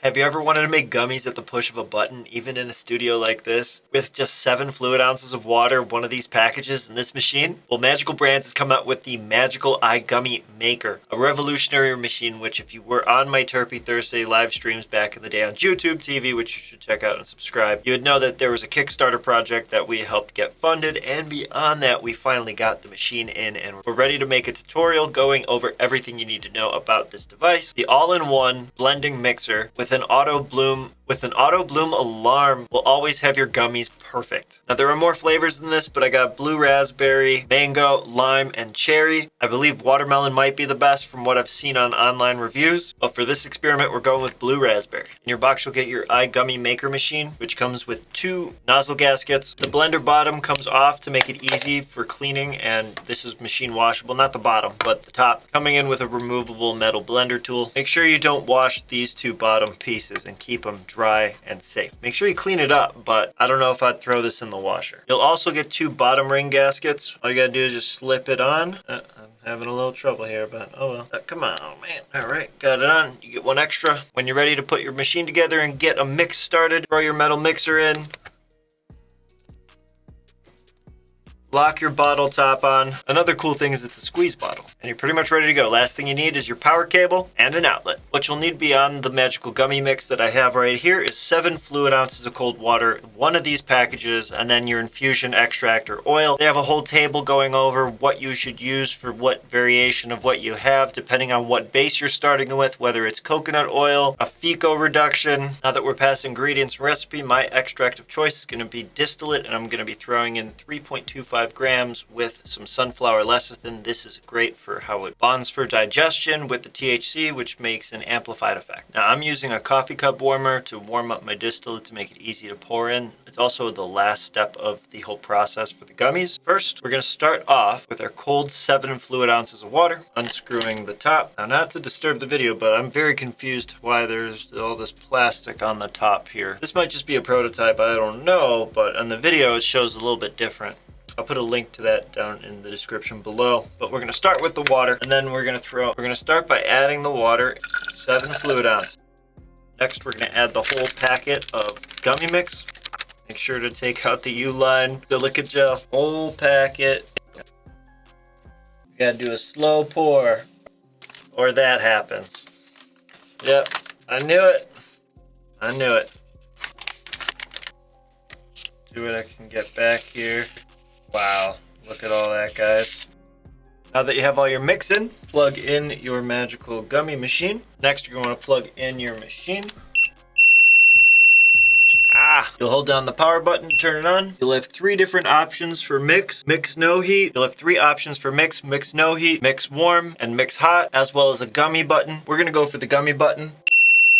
Have you ever wanted to make gummies at the push of a button, even in a studio like this? With just 7 fluid ounces of water, one of these packages, in this machine? Well, Magical Brands has come out with the Magical iGummy Maker, a revolutionary machine which, if you were on my Turpy Thursday live streams back in the day on YouTube TV, which you should check out and subscribe, you would know that there was a Kickstarter project that we helped get funded, and beyond that, we finally got the machine in, and we're ready to make a tutorial going over everything you need to know about this device. The all-in-one blending mixer with an auto bloom alarm will always have your gummies perfect. Now there are more flavors than this, but I got blue raspberry, mango, lime, and cherry. I believe watermelon might be the best from what I've seen on online reviews, but for this experiment we're going with blue raspberry. In your box you'll get your iGummy Maker machine, which comes with 2 nozzle gaskets. The blender bottom comes off to make it easy for cleaning, and this is machine washable, not the bottom, but the top. Coming in with a removable metal blender tool. Make sure you don't wash these 2 bottom pieces and keep them dry and safe. Make sure you clean it up, but I don't know if I'd throw this in the washer. You'll also get 2 bottom ring gaskets. All you gotta do is just slip it on. I'm having a little trouble here, but oh well. Come on, man. All right, got it on. You get 1 extra. When you're ready to put your machine together and get a mix started, throw your metal mixer in. Lock your bottle top on. Another cool thing is it's a squeeze bottle, and you're pretty much ready to go. Last thing you need is your power cable and an outlet. What you'll need beyond the magical gummy mix that I have right here is 7 fluid ounces of cold water, 1 of these packages, and then your infusion extract or oil. They have a whole table going over what you should use for what variation of what you have, depending on what base you're starting with, whether it's coconut oil, a FICO reduction. Now that we're past ingredients and recipe, my extract of choice is going to be distillate, and I'm going to be throwing in 3.25 grams with some sunflower lecithin. This is great for how it bonds for digestion with the THC, which makes an amplified effect. Now I'm using a coffee cup warmer to warm up my distillate to make it easy to pour in. It's also the last step of the whole process for the gummies. First, we're going to start off with our cold 7 fluid ounces of water, unscrewing the top. Now, not to disturb the video, but I'm very confused why there's all this plastic on the top here. This might just be a prototype, I don't know, but on the video it shows a little bit different. I'll put a link to that down in the description below. But we're going to start with the water, and then we're going to start by adding the water, 7 fluid ounces. Next, we're going to add the whole packet of gummy mix. Make sure to take out the U-line silica gel. Whole packet. You got to do a slow pour, or that happens. Yep, I knew it. I knew it. See what I can get back here. Wow, look at all that, guys. Now that you have all your mix in, plug in your magical gummy machine. Next, you're going to plug in your machine. You'll hold down the power button to turn it on. You'll have 3 different options for mix. Mix no heat. You'll have 3 options for mix. Mix no heat, mix warm, and mix hot, as well as a gummy button. We're going to go for the gummy button.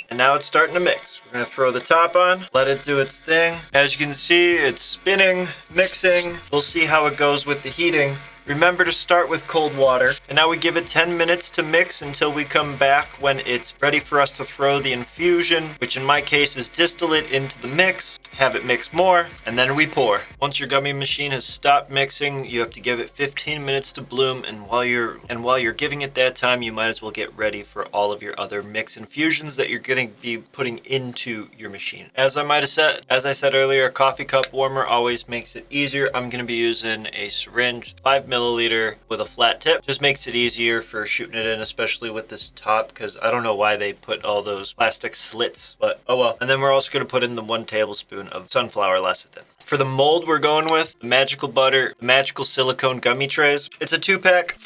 And now it's starting to mix. We're going to throw the top on, let it do its thing. As you can see, it's spinning, mixing. We'll see how it goes with the heating. Remember to start with cold water. And now we give it 10 minutes to mix until we come back when it's ready for us to throw the infusion, which in my case is distillate, into the mix. Have it mix more, and then we pour. Once your gummy machine has stopped mixing, you have to give it 15 minutes to bloom, and while you're giving it that time, you might as well get ready for all of your other mix infusions that you're going to be putting into your machine. As I said earlier, a coffee cup warmer always makes it easier. I'm going to be using a syringe, 5 milliliter with a flat tip. Just makes it easier for shooting it in, especially with this top, because I don't know why they put all those plastic slits, but oh well. And then we're also going to put in the 1 tablespoon of sunflower lecithin. For the mold, we're going with the magical butter, the magical silicone gummy trays. It's a 2-pack.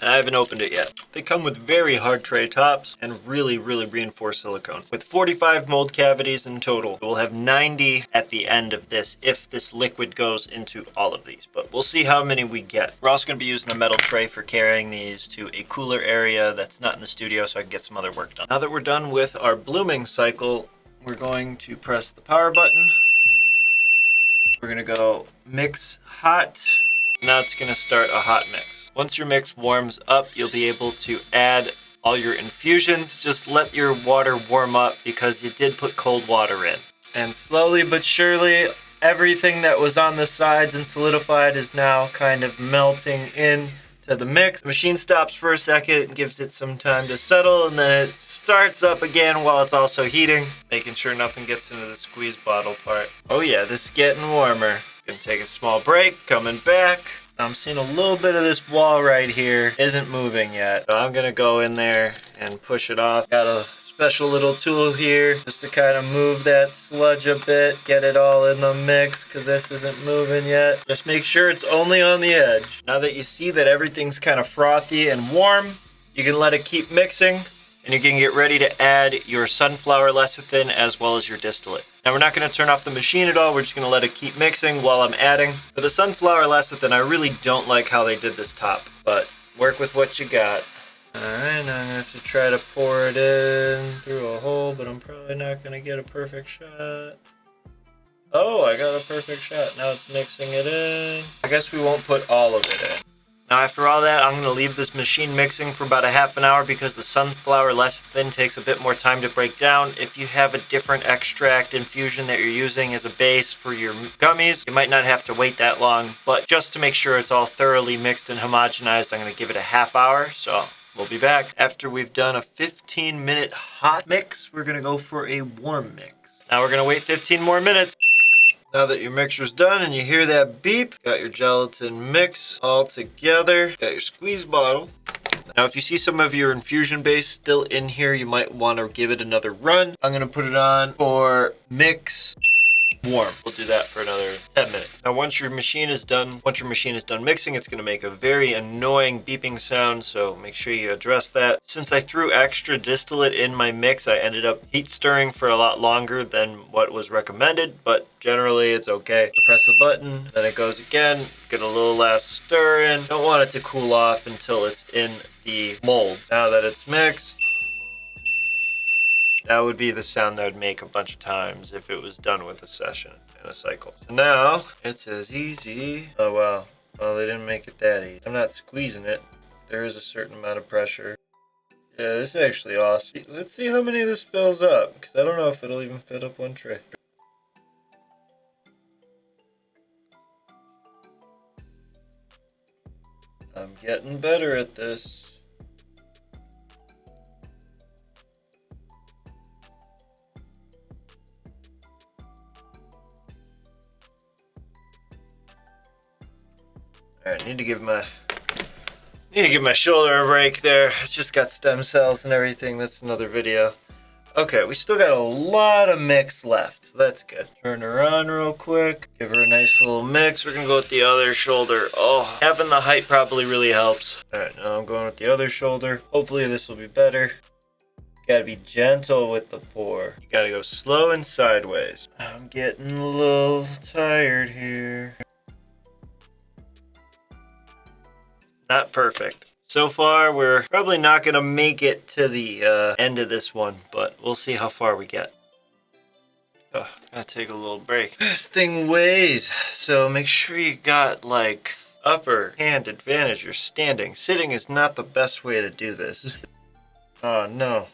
And I haven't opened it yet. They come with very hard tray tops and really reinforced silicone. With 45 mold cavities in total. We'll have 90 at the end of this if this liquid goes into all of these. But we'll see how many we get. We're also going to be using a metal tray for carrying these to a cooler area that's not in the studio so I can get some other work done. Now that we're done with our blooming cycle, we're going to press the power button. We're going to go mix hot. Now it's going to start a hot mix. Once your mix warms up, you'll be able to add all your infusions. Just let your water warm up because you did put cold water in. And slowly but surely, everything that was on the sides and solidified is now kind of melting in to the mix. The machine stops for a second and gives it some time to settle, and then it starts up again while it's also heating, making sure nothing gets into the squeeze bottle part. Oh yeah, this is getting warmer. Gonna take a small break, coming back. I'm seeing a little bit of this wall right here isn't moving yet. So I'm gonna go in there and push it off. Got a special little tool here just to kind of move that sludge a bit, get it all in the mix because this isn't moving yet. Just make sure it's only on the edge. Now that you see that everything's kind of frothy and warm, you can let it keep mixing and you can get ready to add your sunflower lecithin as well as your distillate. Now we're not going to turn off the machine at all, we're just going to let it keep mixing while I'm adding. For the sunflower lecithin, I really don't like how they did this top, but work with what you got. Alright, now I'm going to have to try to pour it in through a hole, but I'm probably not going to get a perfect shot. Oh, I got a perfect shot. Now it's mixing it in. I guess we won't put all of it in. Now after all that, I'm going to leave this machine mixing for about a half an hour because the sunflower lecithin takes a bit more time to break down. If you have a different extract infusion that you're using as a base for your gummies, you might not have to wait that long, but just to make sure it's all thoroughly mixed and homogenized, I'm going to give it a half hour, so we'll be back. After we've done a 15-minute hot mix, we're going to go for a warm mix. Now we're going to wait 15 more minutes. Now that your mixture's done and you hear that beep, got your gelatin mix all together, got your squeeze bottle. Now if you see some of your infusion base still in here, you might want to give it another run. I'm going to put it on for mix warm. We'll do that for another 10 minutes. Now once your machine is done mixing, it's going to make a very annoying beeping sound, so make sure you address that. Since I threw extra distillate in my mix, I ended up heat stirring for a lot longer than what was recommended, but generally it's okay. Press the button, then it goes again, get a little last stir in. Don't want it to cool off until it's in the mold. Now that it's mixed, that would be the sound that would make a bunch of times if it was done with a session in a cycle. So now it's as easy. Oh wow. Well, they didn't make it that easy. I'm not squeezing it. There is a certain amount of pressure. Yeah, this is actually awesome. Let's see how many of this fills up, because I don't know if it'll even fit up one tray. I'm getting better at this. Alright, need to give my shoulder a break there. It's just got stem cells and everything. That's another video. Okay, we still got a lot of mix left, so that's good. Turn her on real quick. Give her a nice little mix. We're gonna go with the other shoulder. Oh, having the height probably really helps. Alright, now I'm going with the other shoulder. Hopefully this will be better. Gotta be gentle with the pour. You gotta go slow and sideways. I'm getting a little tired here. Not perfect. So far, we're probably not gonna make it to the end of this one, but we'll see how far we get. Oh, gotta take a little break. This thing weighs, so make sure you got like upper hand advantage. You're standing. Sitting is not the best way to do this. Oh no.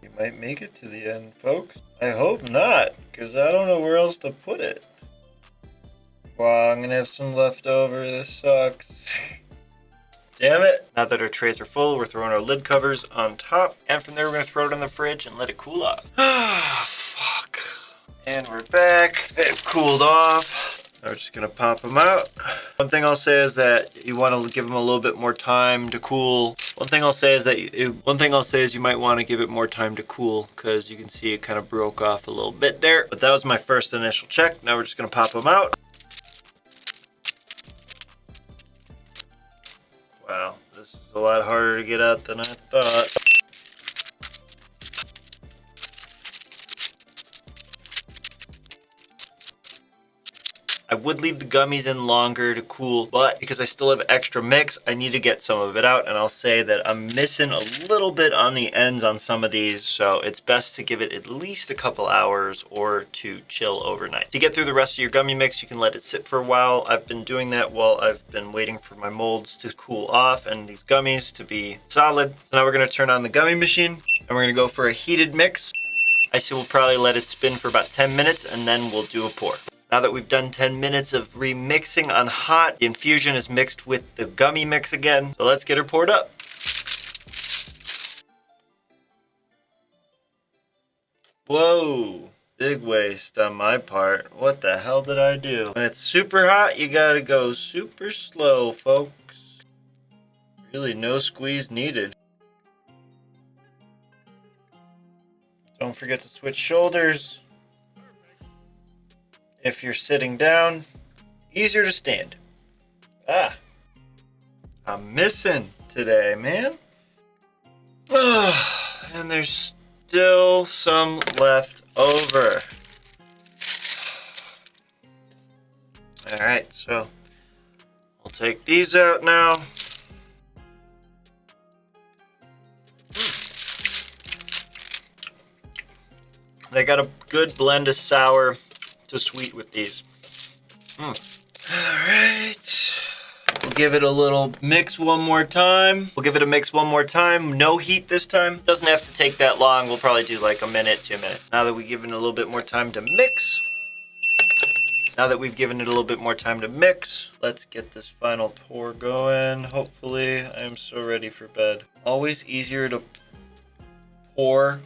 You might make it to the end, folks. I hope not, because I don't know where else to put it. Wow, I'm gonna have some left over. This sucks. Damn it. Now that our trays are full, we're throwing our lid covers on top. And from there, we're gonna throw it in the fridge and let it cool off. Ah, fuck. And we're back. They've cooled off. Now we're just gonna pop them out. One thing I'll say is that you want to give them a little bit more time to cool. One thing I'll say is you might want to give it more time to cool, because you can see it kind of broke off a little bit there. But that was my first initial check. Now we're just gonna pop them out. Wow, this is a lot harder to get out than I thought. I would leave the gummies in longer to cool, but because I still have extra mix, I need to get some of it out, and I'll say that I'm missing a little bit on the ends on some of these, so it's best to give it at least a couple hours or to chill overnight. To get through the rest of your gummy mix, you can let it sit for a while. I've been doing that while I've been waiting for my molds to cool off and these gummies to be solid. So now we're gonna turn on the gummy machine, and we're gonna go for a heated mix. I say we'll probably let it spin for about 10 minutes, and then we'll do a pour. Now that we've done 10 minutes of remixing on hot, the infusion is mixed with the gummy mix again. So let's get her poured up. Whoa, big waste on my part. What the hell did I do? When it's super hot, you gotta go super slow, folks. Really no squeeze needed. Don't forget to switch shoulders. If you're sitting down, easier to stand. Ah, I'm missing today, man. And there's still some left over. All right, so we'll take these out now. They got a good blend of sour to sweet with these. All right. We'll give it a little mix one more time. We'll give it a mix one more time. No heat this time. Doesn't have to take that long. We'll probably do like a minute, 2 minutes. Now that we've given it a little bit more time to mix. Let's get this final pour going. Hopefully, I am so ready for bed. Always easier to pour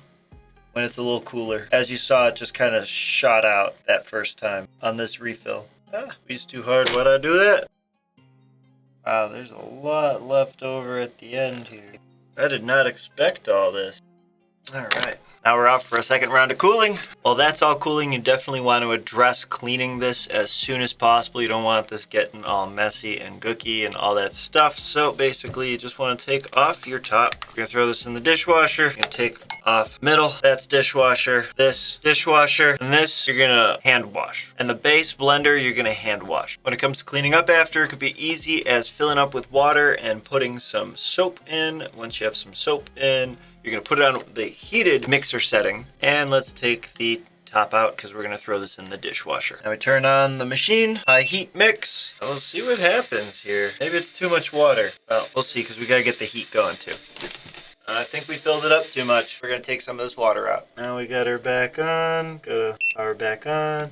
when it's a little cooler. As you saw, it just kind of shot out that first time on this refill. Squeeze too hard, why'd I do that? Wow, there's a lot left over at the end here. I did not expect all this. All right. Now we're off for a second round of cooling. While that's all cooling, you definitely want to address cleaning this as soon as possible. You don't want this getting all messy and gooky and all that stuff. So basically, you just want to take off your top. You're going to throw this in the dishwasher. You're going to take off middle. That's dishwasher. This dishwasher. And this you're going to hand wash. And the base blender, you're going to hand wash. When it comes to cleaning up after, it could be easy as filling up with water and putting some soap in. Once you have some soap in, you're going to put it on the heated mixer setting. And let's take the top out because we're going to throw this in the dishwasher. Now we turn on the machine, high heat mix. We'll see what happens here. Maybe it's too much water. Well, we'll see because we got to get the heat going too. I think we filled it up too much. We're going to take some of this water out. Now we got her back on. Got to power back on.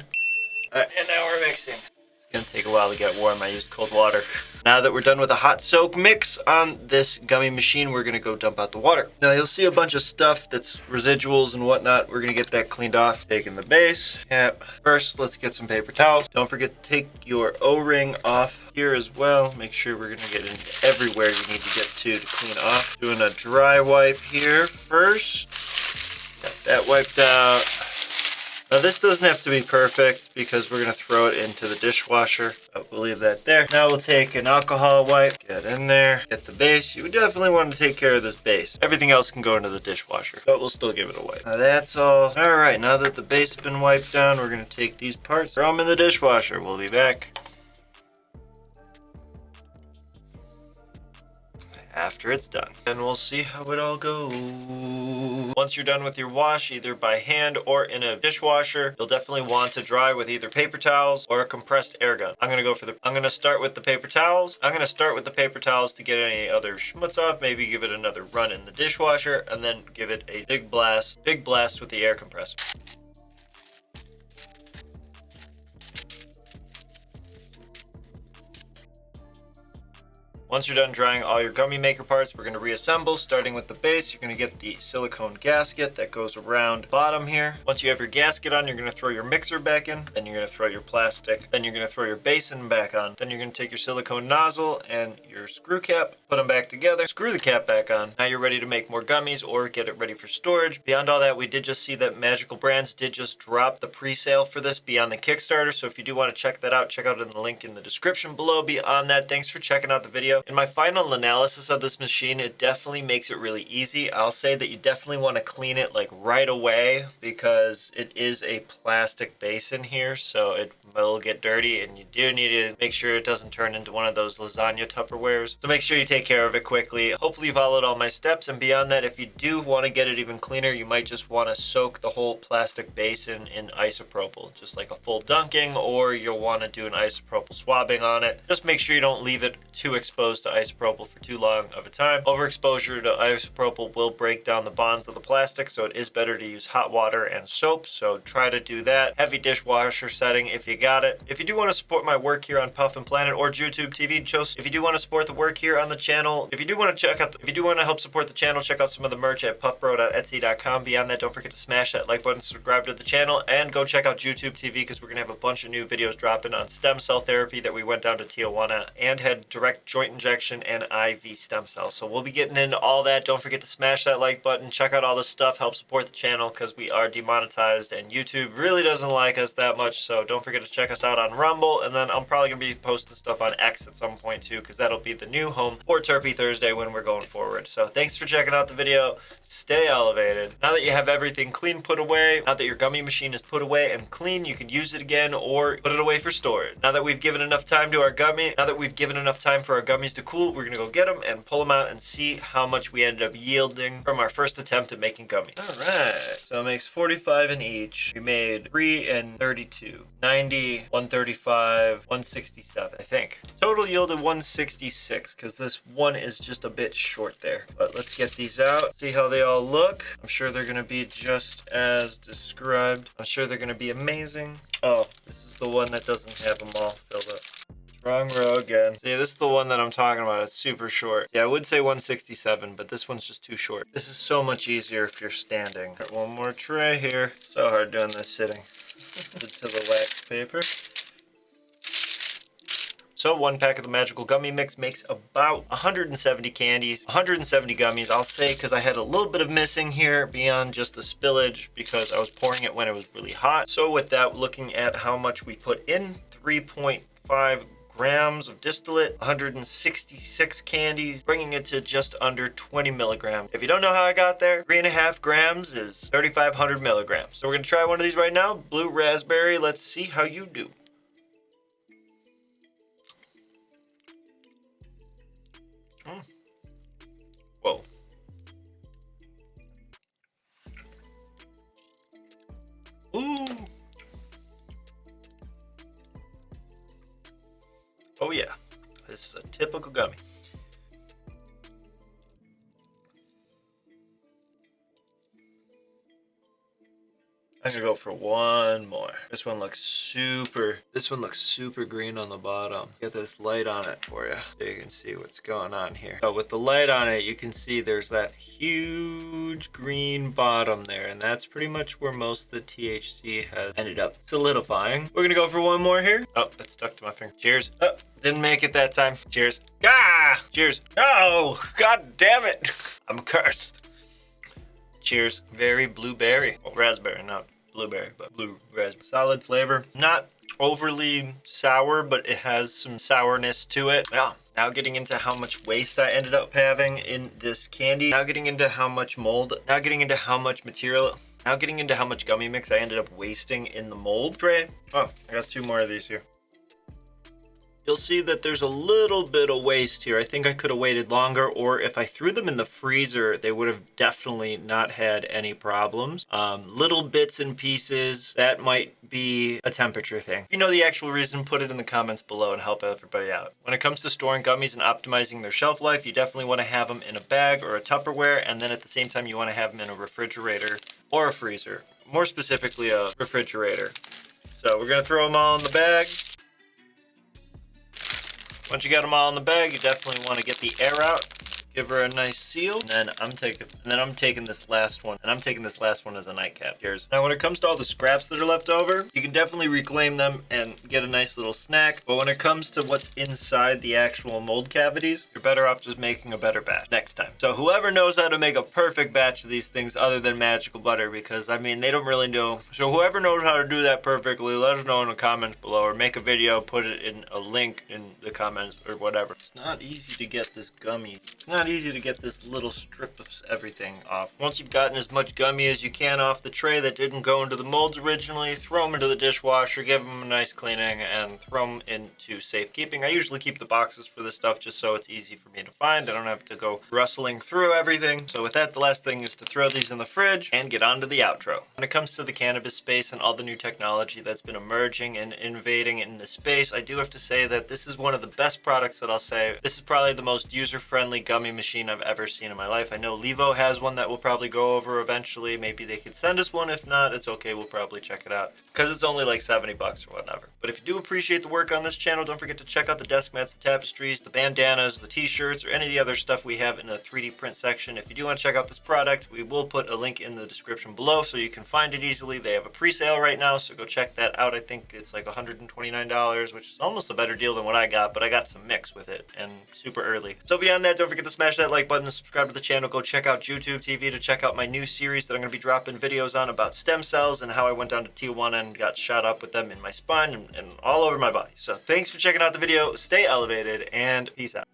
All right, and now we're mixing. It's going to take a while to get warm. I used cold water. Now that we're done with a hot soak mix on this gummy machine, we're going to go dump out the water. Now you'll see a bunch of stuff that's residuals and whatnot. We're going to get that cleaned off. Taking the base cap. First, let's get some paper towels. Don't forget to take your O-ring off here as well. Make sure we're going to get in everywhere you need to get to clean off. Doing a dry wipe here first. Got that wiped out. Now this doesn't have to be perfect because we're going to throw it into the dishwasher. But we'll leave that there. Now we'll take an alcohol wipe, get in there, get the base. You definitely want to take care of this base. Everything else can go into the dishwasher, but we'll still give it a wipe. Now that's all. All right, now that the base has been wiped down, we're going to take these parts, throw them in the dishwasher. We'll be back after it's done. And we'll see how it all goes. Once you're done with your wash, either by hand or in a dishwasher, you'll definitely want to dry with either paper towels or a compressed air gun. I'm going to start with the paper towels. To get any other schmutz off, maybe give it another run in the dishwasher, and then give it a big blast with the air compressor. Once you're done drying all your gummy maker parts, we're going to reassemble, starting with the base. You're going to get the silicone gasket that goes around the bottom here. Once you have your gasket on, you're going to throw your mixer back in. Then you're going to throw your plastic. Then you're going to throw your basin back on. Then you're going to take your silicone nozzle and your screw cap, put them back together, screw the cap back on. Now you're ready to make more gummies or get it ready for storage. Beyond all that, we did just see that Magical Brands did just drop the pre-sale for this beyond the Kickstarter. So if you do want to check that out, check out in the link in the description below. Beyond that, thanks for checking out the video. In my final analysis of this machine, it definitely makes it really easy. I'll say that you definitely want to clean it like right away because it is a plastic basin here, so it will get dirty and you do need to make sure it doesn't turn into one of those lasagna Tupperwares. So make sure you take care of it quickly. Hopefully you followed all my steps, and beyond that, if you do want to get it even cleaner, you might just want to soak the whole plastic basin in isopropyl, just like a full dunking, or you'll want to do an isopropyl swabbing on it. Just make sure you don't leave it too exposed exposed to isopropyl for too long of a time. Overexposure to isopropyl will break down the bonds of the plastic, so it is better to use hot water and soap, so try to do that. Heavy dishwasher setting if you got it. If you do want to support my work here on Puff and Planet or YouTube TV, if you do want to support the work here on the channel, if you do want to help support the channel, check out some of the merch at puffbro.etsy.com. Beyond that, don't forget to smash that like button, subscribe to the channel, and go check out YouTube TV because we're going to have a bunch of new videos dropping on stem cell therapy that we went down to Tijuana and had direct joint injection and IV stem cells. So we'll be getting into all that. Don't forget to smash that like button, check out all this stuff, help support the channel because we are demonetized and YouTube really doesn't like us that much. So don't forget to check us out on Rumble, and then I'm probably going to be posting stuff on X at some point too because that'll be the new home for Turpy Thursday when we're going forward. So thanks for checking out the video. Stay elevated. Now that you have everything clean put away, now that your gummy machine is put away and clean, you can use it again or put it away for storage. Now that we've given enough time for our gummies to cool, we're gonna go get them and pull them out and see how much we ended up yielding from our first attempt at making gummies. All right, so it makes 45 in each. We made 3 and 32, 90, 135, 167, I think. Total yielded 166 because this one is just a bit short there. But let's get these out, see how they all look. I'm sure they're gonna be just as described. I'm sure they're gonna be amazing. Oh, this is the one that doesn't have them all filled up. Wrong row again. See, this is the one that I'm talking about. It's super short. Yeah, I would say 167, but this one's just too short. This is so much easier if you're standing. Got one more tray here. So hard doing this sitting. To the wax paper. So 1 pack of the magical gummy mix makes about 170 candies, 170 gummies, I'll say, because I had a little bit of missing here beyond just the spillage because I was pouring it when it was really hot. So with that, looking at how much we put in, 3.5 grams of distillate, 166 candies, bringing it to just under 20 milligrams. If you don't know how I got there, 3.5 grams is 3,500 milligrams. So we're gonna try one of these right now, blue raspberry. Let's see how you do. Whoa. Ooh. Oh yeah, this is a typical gummy. I'm gonna go for one more. This one looks super green on the bottom. Get this light on it for you so you can see what's going on here. So with the light on it, you can see there's that huge green bottom there, and that's pretty much where most of the THC has ended up solidifying. We're gonna go for one more here. Oh, that stuck to my finger. Cheers. Oh, didn't make it that time. Cheers. Ah! Cheers. Oh, god damn it. I'm cursed. Cheers. Very blueberry. Oh, raspberry, not blueberry, but blue raspberry. Solid flavor. Not overly sour, but it has some sourness to it. Yeah. Now getting into how much waste I ended up having in this candy. Now getting into how much mold. Now getting into how much material. Now getting into how much gummy mix I ended up wasting in the mold tray. Oh, I got 2 more of these here. You'll see that there's a little bit of waste here. I think I could have waited longer, or if I threw them in the freezer, they would have definitely not had any problems. Little bits and pieces, that might be a temperature thing. If you know the actual reason, put it in the comments below and help everybody out. When it comes to storing gummies and optimizing their shelf life, you definitely want to have them in a bag or a Tupperware, and then at the same time, you want to have them in a refrigerator or a freezer. More specifically, a refrigerator. So we're gonna throw them all in the bag. Once you got them all in the bag, you definitely want to get the air out. Give her a nice seal, and then I'm taking this last one, and I'm taking this last one as a nightcap. Cheers. Now, when it comes to all the scraps that are left over, you can definitely reclaim them and get a nice little snack. But when it comes to what's inside the actual mold cavities, you're better off just making a better batch next time. So whoever knows how to make a perfect batch of these things other than magical butter, because I mean, they don't really know. So whoever knows how to do that perfectly, let us know in the comments below, or make a video, put it in a link in the comments or whatever. It's not easy to get this gummy. It's not not easy to get this little strip of everything off. Once you've gotten as much gummy as you can off the tray that didn't go into the molds originally, throw them into the dishwasher, give them a nice cleaning, and throw them into safekeeping. I usually keep the boxes for this stuff just so it's easy for me to find. I don't have to go rustling through everything. So with that, the last thing is to throw these in the fridge and get on to the outro. When it comes to the cannabis space and all the new technology that's been emerging and invading in the space, I do have to say that this is one of the best products that I'll say. This is probably the most user-friendly gummy machine I've ever seen in my life. I know Levo has one that we'll probably go over eventually. Maybe they could send us one. If not, it's okay. We'll probably check it out because it's only like 70 bucks or whatever. But if you do appreciate the work on this channel, don't forget to check out the desk mats, the tapestries, the bandanas, the t-shirts, or any of the other stuff we have in the 3D print section. If you do want to check out this product, we will put a link in the description below so you can find it easily. They have a pre-sale right now, so go check that out. I think it's like $129, which is almost a better deal than what I got, but I got some mix with it and super early. So beyond that, don't forget to smash that like button and subscribe to the channel. Go check out YouTube TV to check out my new series that I'm going to be dropping videos on about stem cells and how I went down to Tijuana and got shot up with them in my spine and all over my body. So thanks for checking out the video. Stay elevated and peace out.